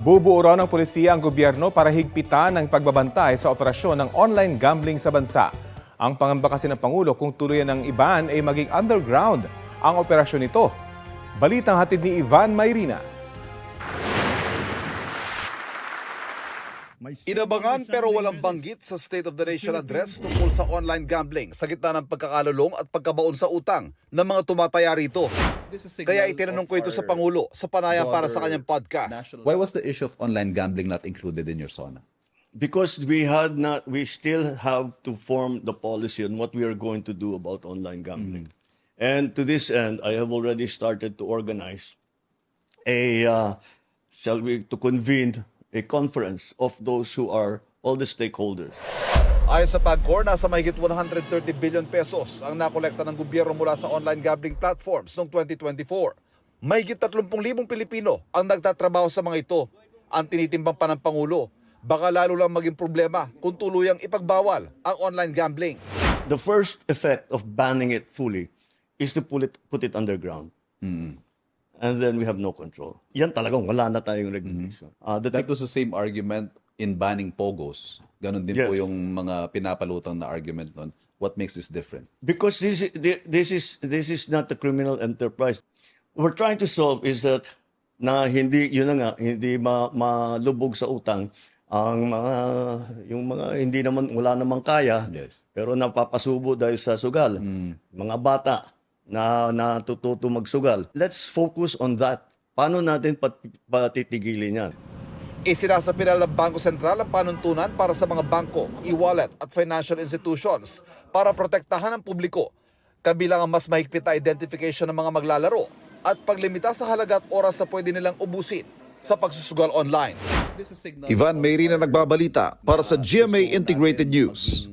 Bubuo raw ng pulisya ang gobyerno para higpitan ang pagbabantay sa operasyon ng online gambling sa bansa. Ang pangamba kasi ng Pangulo kung tuluyan ng iban ay maging underground ang operasyon nito. Balitang hatid ni Ivan Mayrina. Inabangan pero walang banggit sa State of the Nation address tungkol sa online gambling sa gitna ng pagkakalulong at pagkabaon sa utang ng mga tumataya rito. Kaya itinanong ko ito sa Pangulo sa panayam para sa kanyang podcast. Why was the issue of online gambling not included in your SONA? Because we still have to form the policy on what we are going to do about online gambling. And to this end, I have already started to organize to convene a conference of those who are all the stakeholders. Ayon sa PAGCOR, nasa mahigit 130 billion pesos ang nakolekta ng gobyerno mula sa online gambling platforms noong 2024. Mahigit 30,000 Pilipino ang nagtatrabaho sa mga ito. Ang tinitimbang pa ng Pangulo, baka lalo lang maging problema kung tuluyang ipagbawal ang online gambling. The first effect of banning it fully is to put it underground. And then we have no control. Yan talagang wala na tayong regulation. That was the same argument in banning POGOs. Ganon din po Yes. yung mga pinapalutang na argument nun. What makes this different? Because this is not a criminal enterprise. What we're trying to solve is that hindi malubog sa utang ang wala namang kaya, Yes. pero napapasubo dahil sa sugal. Mga bata na natututo magsugal. Let's focus on that. Paano natin patitigilin yan? Isinasapilal ng Bangko Sentral ang panuntunan para sa mga bangko, e-wallet at financial institutions para protektahan ang publiko. Kabilang ang mas mahigpit na identification ng mga maglalaro at paglimita sa halaga at oras sa pwede nilang ubusin sa pagsusugal online. Ivan Mayrina nagbabalita para sa GMA Integrated News.